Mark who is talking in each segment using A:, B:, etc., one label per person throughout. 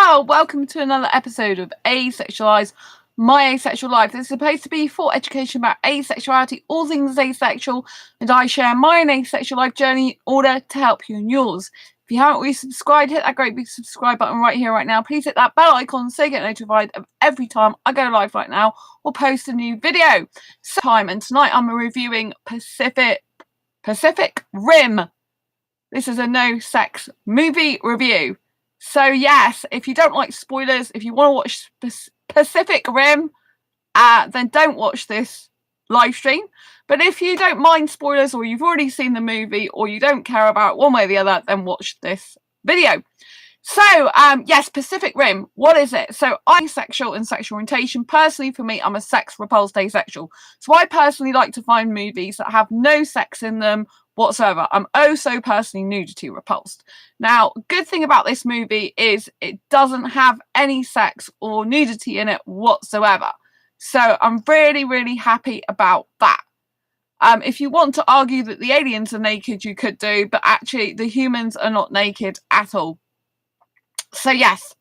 A: Hello, welcome to another episode of Asexualise, my asexual life. This is supposed to be for education about asexuality, all things asexual, and I share my asexual life journey in order to help you in yours. If you haven't already subscribed, hit that great big subscribe button right here, right now. Please hit that bell icon so you get notified of every time I go live right now or post a new video. And tonight I'm reviewing Pacific Rim. This is a no-sex movie review. So yes, if you don't like spoilers, if you want to watch Pacific Rim, then don't watch this live stream. But if you don't mind spoilers, or you've already seen the movie, or you don't care about one way or the other, then watch this video. So yes, Pacific Rim, what is it? So I'm asexual in sexual orientation. Personally, for me, I'm a sex repulsed asexual. So I personally like to find movies that have no sex in them whatsoever. I'm oh so personally nudity repulsed. Now, good thing about this movie is it doesn't have any sex or nudity in it whatsoever. So I'm really, really happy about that. If you want to argue that the aliens are naked, you could do, but actually the humans are not naked at all. So yes,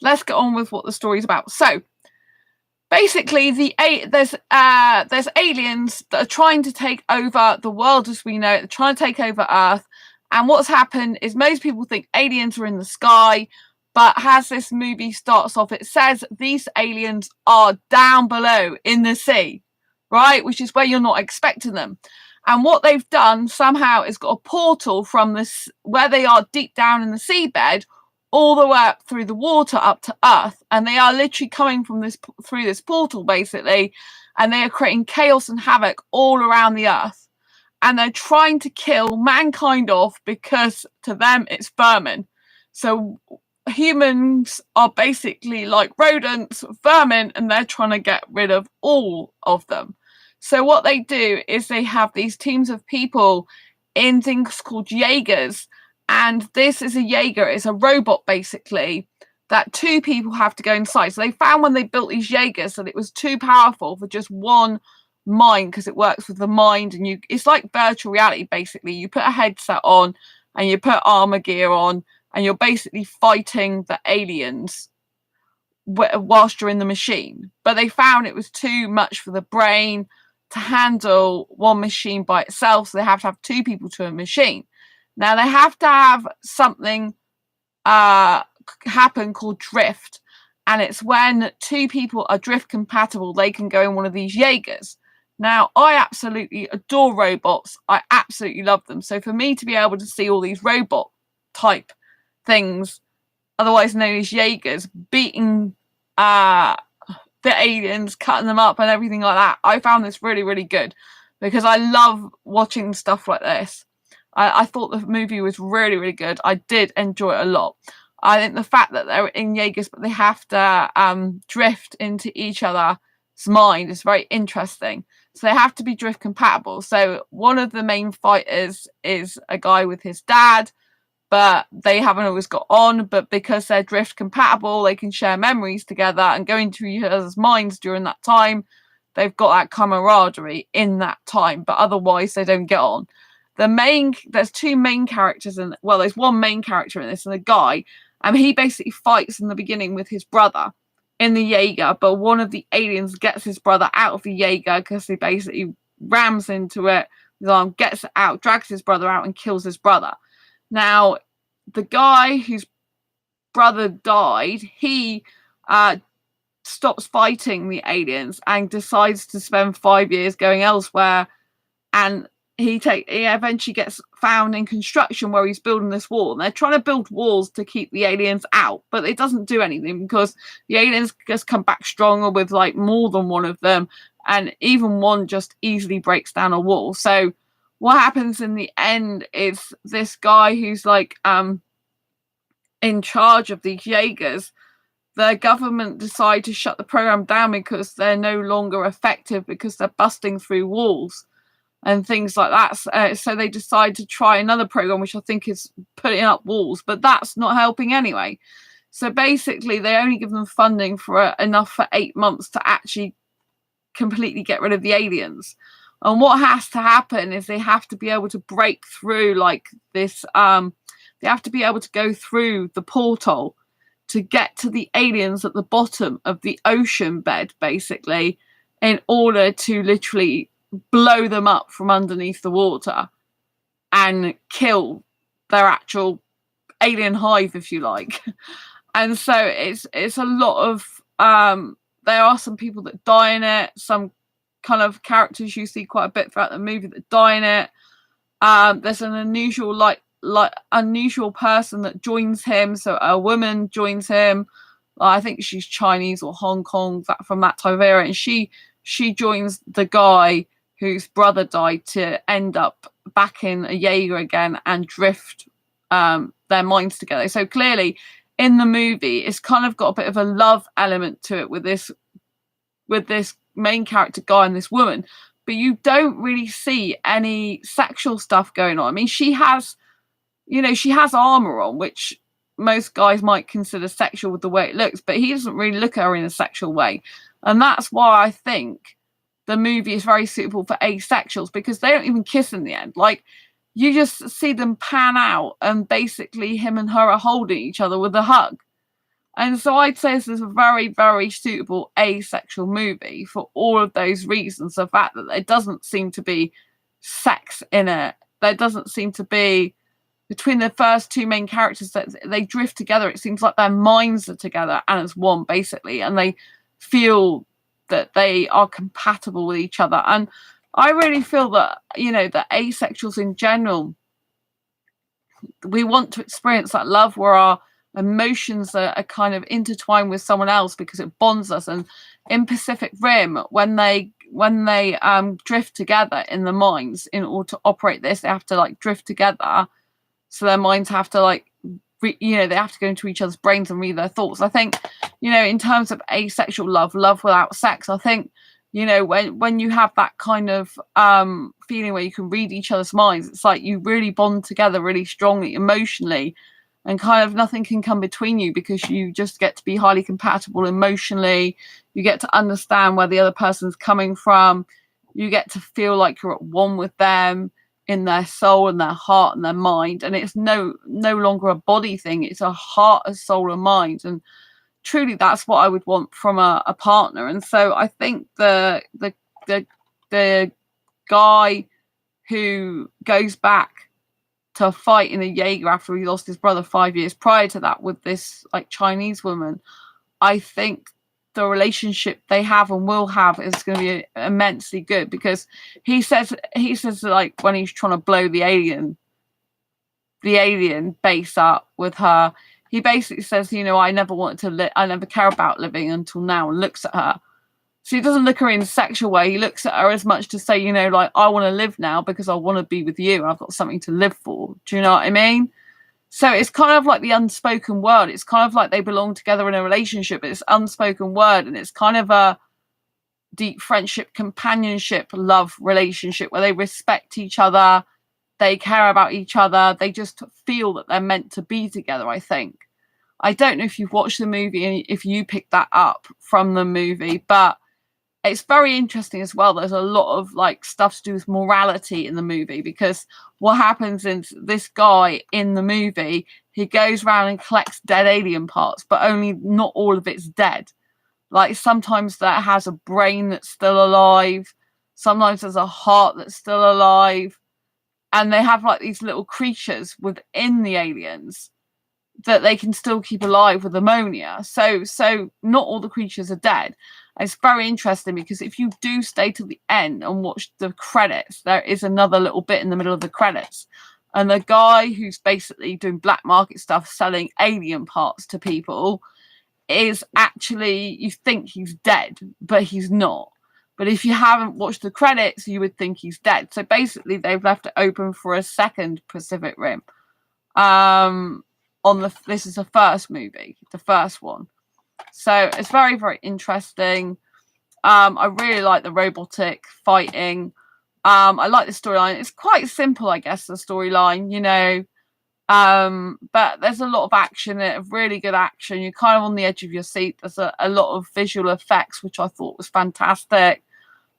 A: let's get on with what the story's about. So basically, there's aliens that are trying to take over the world as we know it. They're trying to take over Earth. And what's happened is most people think aliens are in the sky. But as this movie starts off, it says these aliens are down below in the sea, right? Which is where you're not expecting them. And what they've done somehow is got a portal from this, where they are deep down in the seabed, all the way up through the water up to Earth, and they are literally coming from through this portal basically, and they are creating chaos and havoc all around the Earth, and they're trying to kill mankind off because to them it's vermin. So humans are basically like rodents, vermin, and they're trying to get rid of all of them. So what they do is they have these teams of people in things called Jaegers. And this is a Jaeger, it's a robot basically, that two people have to go inside. So they found when they built these Jaegers that it was too powerful for just one mind, because it works with the mind, and it's like virtual reality basically. You put a headset on and you put armor gear on, and you're basically fighting the aliens whilst you're in the machine. But they found it was too much for the brain to handle one machine by itself, so they have to have two people to a machine. Now, they have to have something happen called drift. And it's when two people are drift compatible, they can go in one of these Jaegers. Now, I absolutely adore robots. I absolutely love them. So for me to be able to see all these robot type things, otherwise known as Jaegers, beating the aliens, cutting them up and everything like that, I found this really, really good. Because I love watching stuff like this. I thought the movie was really, really good. I did enjoy it a lot. I think the fact that they're in Jaegers, but they have to drift into each other's mind is very interesting. So they have to be drift compatible. So one of the main fighters is a guy with his dad, but they haven't always got on. But because they're drift compatible, they can share memories together and go into each other's minds during that time. They've got that camaraderie in that time, but otherwise they don't get on. There's two main characters there's one main character in this, and a guy, and he basically fights in the beginning with his brother in the Jaeger, but one of the aliens gets his brother out of the Jaeger because he basically rams into it, his arm gets it out, drags his brother out and kills his brother. Now, the guy whose brother died, he stops fighting the aliens and decides to spend 5 years going elsewhere, and he eventually gets found in construction where he's building this wall. And they're trying to build walls to keep the aliens out, but it doesn't do anything because the aliens just come back stronger with like more than one of them, and even one just easily breaks down a wall. So what happens in the end is this guy who's like in charge of these Jaegers, the government decide to shut the program down because they're no longer effective because they're busting through walls and things like that. So they decide to try another program, which I think is putting up walls, but that's not helping anyway. So basically, they only give them funding for enough for 8 months to actually completely get rid of the aliens. And what has to happen is they have to be able to break through like this. They have to be able to go through the portal to get to the aliens at the bottom of the ocean bed, basically, in order to literally blow them up from underneath the water and kill their actual alien hive, if you like. And so it's a lot of there are some people that die in it, some kind of characters you see quite a bit throughout the movie that die in it. There's an unusual unusual person that joins him, so a woman joins him. I think she's Chinese or Hong Kong, from that type of era, and she joins the guy whose brother died to end up back in a Jaeger again and drift their minds together. So clearly in the movie it's kind of got a bit of a love element to it with this main character guy and this woman, but you don't really see any sexual stuff going on. I mean, she has armor on, which most guys might consider sexual with the way it looks, but he doesn't really look at her in a sexual way. And that's why I think the movie is very suitable for asexuals, because they don't even kiss in the end. Like, you just see them pan out and basically him and her are holding each other with a hug. And so I'd say this is a very, very suitable asexual movie for all of those reasons. The fact that there doesn't seem to be sex in it. There doesn't seem to be, between the first two main characters, that they drift together. It seems like their minds are together and as one, basically. And they feel that they are compatible with each other. And I really feel that, that asexuals in general, we want to experience that love where our emotions are kind of intertwined with someone else because it bonds us. And in Pacific Rim, when they drift together in the minds, in order to operate this, they have to drift together. So their minds have to they have to go into each other's brains and read their thoughts. I think, in terms of asexual love without sex, I think, when you have that kind of feeling where you can read each other's minds, it's like you really bond together really strongly emotionally, and kind of nothing can come between you, because you just get to be highly compatible emotionally. You get to understand where the other person's coming from. You get to feel like you're at one with them in their soul and their heart and their mind. And it's no longer a body thing. It's a heart, a soul, and mind. And truly that's what I would want from a partner. And so I think the guy who goes back to fight in a Jaeger after he lost his brother 5 years prior to that with this Chinese woman, I think the relationship they have and will have is going to be immensely good, because he says when he's trying to blow the alien base up with her, he basically says, I never wanted to I never care about living until now, and looks at her. So he doesn't look at her in a sexual way. He looks at her as much to say, I want to live now because I want to be with you and I've got something to live for. Do you know what I mean? So it's kind of like the unspoken word. It's kind of like they belong together in a relationship. It's unspoken word, and it's kind of a deep friendship, companionship, love relationship where they respect each other. They care about each other. They just feel that they're meant to be together, I think. I don't know if you've watched the movie and if you picked that up from the movie, but it's very interesting as well. There's a lot of stuff to do with morality in the movie, because what happens is this guy in the movie, he goes around and collects dead alien parts, but only not all of it's dead. Sometimes that has a brain that's still alive. Sometimes there's a heart that's still alive. And they have these little creatures within the aliens that they can still keep alive with ammonia. So not all the creatures are dead. It's very interesting, because if you do stay till the end and watch the credits, there is another little bit in the middle of the credits. And the guy who's basically doing black market stuff, selling alien parts to people, is actually, you think he's dead, but he's not. But if you haven't watched the credits, you would think he's dead. So basically, they've left it open for a second Pacific Rim. This is the first movie, the first one. So it's very, very interesting. I really like the robotic fighting. I like the storyline. It's quite simple, I guess, the storyline, but there's a lot of action, really good action. You're kind of on the edge of your seat. There's a lot of visual effects, which I thought was fantastic.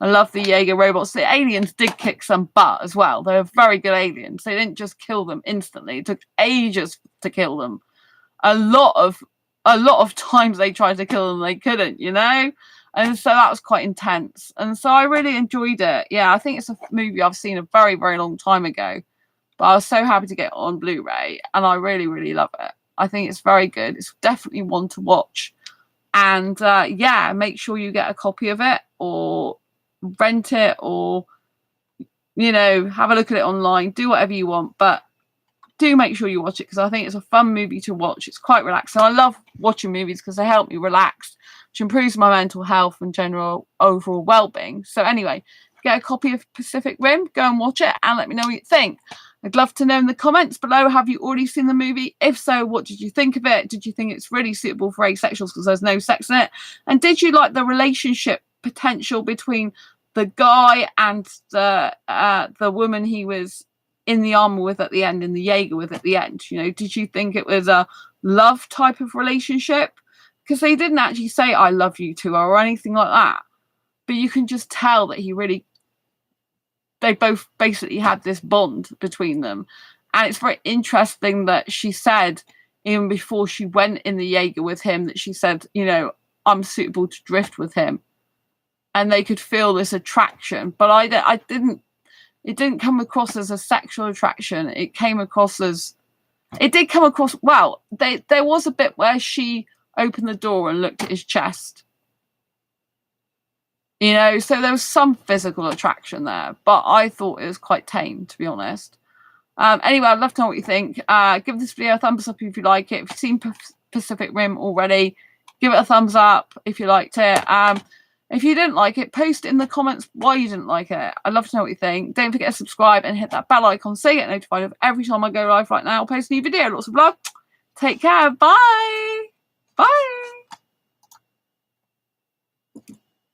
A: I love the Jaeger robots. The aliens did kick some butt as well. They were very good aliens. They didn't just kill them instantly. It took ages to kill them. A lot of a lot of times they tried to kill them, they couldn't, you know? And so that was quite intense. And so I really enjoyed it. Yeah, I think it's a movie I've seen a very, very long time ago. But I was so happy to get it on Blu-ray. And I really, really love it. I think it's very good. It's definitely one to watch. And yeah, make sure you get a copy of it or rent it or, you know, have a look at it online. Do whatever you want. But do make sure you watch it because I think it's a fun movie to watch. It's quite relaxing. I love watching movies because they help me relax, which improves my mental health and general overall well-being. So anyway, get a copy of Pacific Rim, go and watch it and let me know what you think. I'd love to know in the comments below, have you already seen the movie? If so, what did you think of it? Did you think it's really suitable for asexuals because there's no sex in it? And did you like the relationship potential between the guy and the woman he was in the armor with at the end, in the Jaeger with at the end? You know, did you think it was a love type of relationship? Because they didn't actually say I love you to her or anything like that. But you can just tell that they both basically had this bond between them. And it's very interesting that she said, even before she went in the Jaeger with him, that she said, you know, I'm suitable to drift with him. And they could feel this attraction. But it didn't come across as a sexual attraction. It came across as, well, there was a bit where she opened the door and looked at his chest. You know, so there was some physical attraction there, but I thought it was quite tame, to be honest. Anyway, I'd love to know what you think. Give this video a thumbs up if you like it. If you've seen Pacific Rim already, give it a thumbs up if you liked it. If you didn't like it, post in the comments why you didn't like it. I'd love to know what you think. Don't forget to subscribe and hit that bell icon so you get notified of every time I go live right now. I'll post a new video. Lots of love. Take care. Bye.